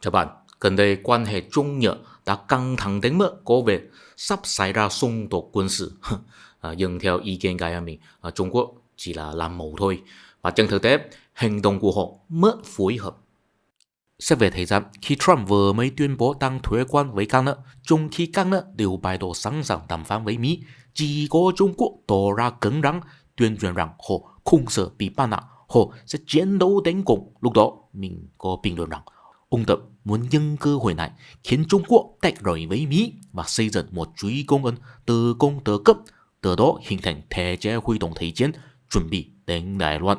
Chào bạn, gần đây quan hệ Trung Nhật đã căng thẳng đến mức có vẻ sắp xảy ra xung đột quân sự. Nhưng theo ý kiến cá nhân mình, Trung Quốc chỉ là làm mẫu thôi. Và trên thực tế, hành động của họ mất phối hợp. Xét về thời gian, khi Trump vừa mới tuyên bố tăng thuế quan với các nước, trong khi các nước đều bày tỏ sẵn sàng đàm phán với Mỹ, chỉ có Trung Quốc tỏ ra cứng rắn, tuyên truyền rằng họ không sợ bị bắt nạt, họ sẽ chiến đấu đến cùng. Lúc đó, mình có bình luận rằng, ông Tập muốn nhân cơ hội này khiến Trung Quốc tách rời với Mỹ và xây dựng một chuỗi cung ứng từ công từ cấp, từ đó hình thành thể chế huy động thời chiến, chuẩn bị đến Đài Loan.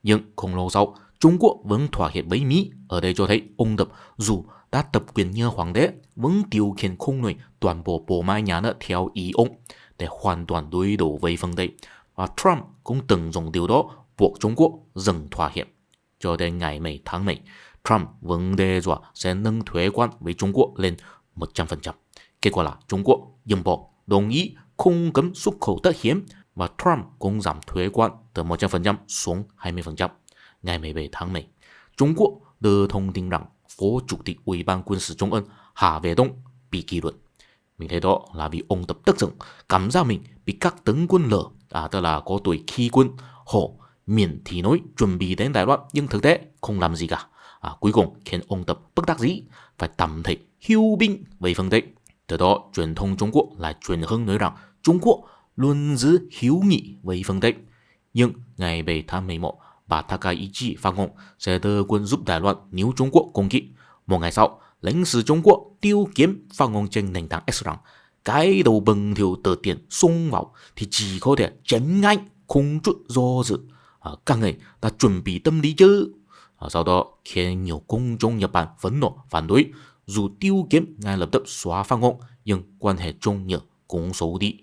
Nhưng không lâu sau, Trung Quốc vẫn thỏa hiệp với Mỹ. Ở đây cho thấy ông Tập dù đã tập quyền như hoàng đế vẫn điều khiển không nổi toàn bộ bộ máy nhà nước theo ý ông để hoàn toàn đối đầu với phương Tây. Và Trump cũng từng dùng điều đó buộc Trung Quốc dừng thỏa hiệp. Cho đến ngày 10 tháng 10, Trump vẫn đe dọa sẽ nâng thuế quan với Trung Quốc lên 100%. Kết quả là Trung Quốc dừng bỏ, đồng ý không cấm xuất khẩu tất hiếm và Trump cũng giảm thuế quan từ 100% xuống 20%. Ngày 17 tháng 10, Trung Quốc đưa thông tin rằng Phó Chủ tịch Ủy ban Quân sự Trung ương Hà Vệ Đông bị kỷ luật. Mình thấy đó là vì ông Tập tức giận, cảm giác mình bị các tướng quân lừa, tức là có tuổi khi quân, họ miệng thì nói chuẩn bị đến Đài Loan nhưng thực tế không làm gì cả. Cuối cùng khiến ông Tập bất đắc dĩ phải tạm thời hưu binh về phương Tây. Từ đó truyền thông Trung Quốc lại truyền hướng nói rằng Trung Quốc luôn giữ hiếu nghị với phương Tây. Nhưng ngày 7 tháng 11, bà Takaichi phát ngôn sẽ đưa quân giúp Đài Loan nếu Trung Quốc攻击. Một ngày sau, lãnh sự Trung Quốc Tiêu Kiếm phát ngôn trên nền tảng X rằng cái đầu bừng thiểu từ tiền xung vào thì chỉ có thể chém ngay, không chút do dự. Các người đã chuẩn bị tâm lý chứ. Sau đó khiến nhiều công chúng Nhật Bản phẫn nộ phản đối. Dù Tiêu Kiếm ngay lập tức xóa phát ngôn, nhưng quan hệ Trung Nhật cũng xấu đi.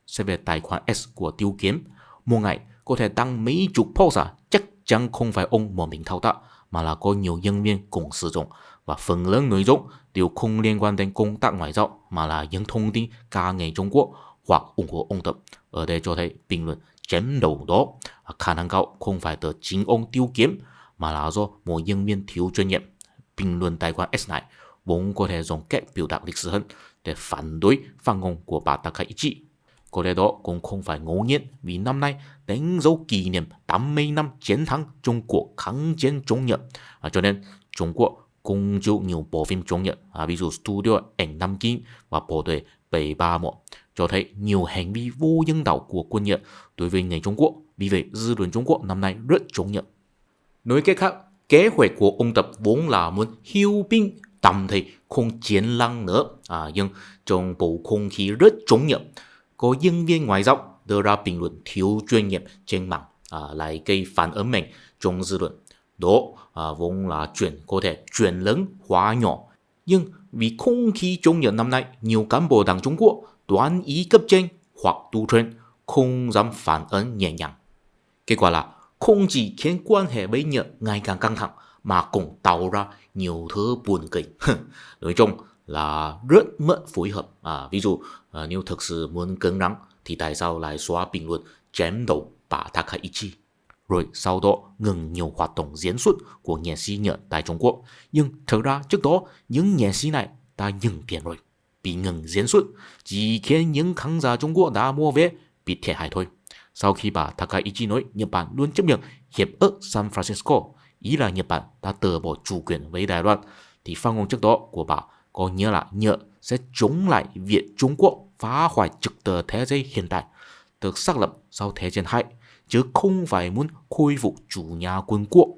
Xét về tài khoản X của Tiêu Kiếm, một ngày có thể đăng mấy chục post chắc chắn không phải ông một mình thao tác, mà là có nhiều nhân viên cùng sử dụng, và phần lớn nội dung đều không liên quan đến công tác ngoại giao mà là những thông tin ca ngợi Trung Quốc hoặc ủng hộ ông Tập. Ở đây cho thấy bình luận chém đầu đó khả năng cao không phải từ chính ông Tiêu Kiếm mà là do một nhân viên thiếu chuyên nghiệp. Bình luận tài khoản X này vốn có thể dùng cách biểu đạt lịch sử hơn để phản đối phát ngôn của bà Takaichi. Có lẽ đó cũng không phải ngẫu nhiên vì năm nay đánh dấu kỷ niệm 80 năm chiến thắng Trung Quốc kháng chiến chống Nhật. Cho nên Trung Quốc cũng chịu nhiều bộ phim chống Nhật, ví dụ Studio Ảnh Nam Kinh và Bộ đội 731, cho thấy nhiều hành vi vô nhân đạo của quân Nhật đối với người Trung Quốc. Vì vậy, dư luận Trung Quốc năm nay rất chống Nhật. Nói cách khác, kế hoạch của ông Tập vốn là muốn hưu binh tạm thời không chiến lăng nữa. Nhưng trong bầu không khí rất chống Nhật, có nhân viên ngoại giao đưa ra bình luận thiếu chuyên nghiệp trên mạng, lại gây phản ứng mạnh trong dư luận. Đó vốn là chuyện có thể chuyển lớn hóa nhỏ. Nhưng vì không khí chống Nhật năm nay, nhiều cán bộ đảng Trung Quốc đoán ý cấp trên hoặc tu truyền không dám phản ứng nhẹ nhàng. Kết quả là không chỉ khiến quan hệ với Nhật ngày càng căng thẳng mà cũng tạo ra nhiều thứ buồn cười. Nói chung là rất mất phối hợp. Ví dụ nếu thực sự muốn cứng rắn thì tại sao lại xóa bình luận chém đầu bà Takaichi? Rồi sau đó ngừng nhiều hoạt động diễn xuất của nghệ sĩ Nhật tại Trung Quốc. Nhưng thực ra trước đó những nghệ sĩ này đã ngừng tiền rồi. Bị ngừng diễn xuất chỉ khiến những khán giả Trung Quốc đã mua vé bị thiệt hại thôi. Sau khi bà Takaichi nói Nhật Bản luôn chấp nhận hiệp ước San Francisco, ý là Nhật Bản đã từ bỏ chủ quyền với Đài Loan, thì phát ngôn trước đó của bà có nghĩa là Nhật sẽ chống lại việc Trung Quốc phá hoại trật tự thế giới hiện tại được xác lập sau Thế chiến II, chứ không phải muốn khôi phục chủ nhà quân quốc.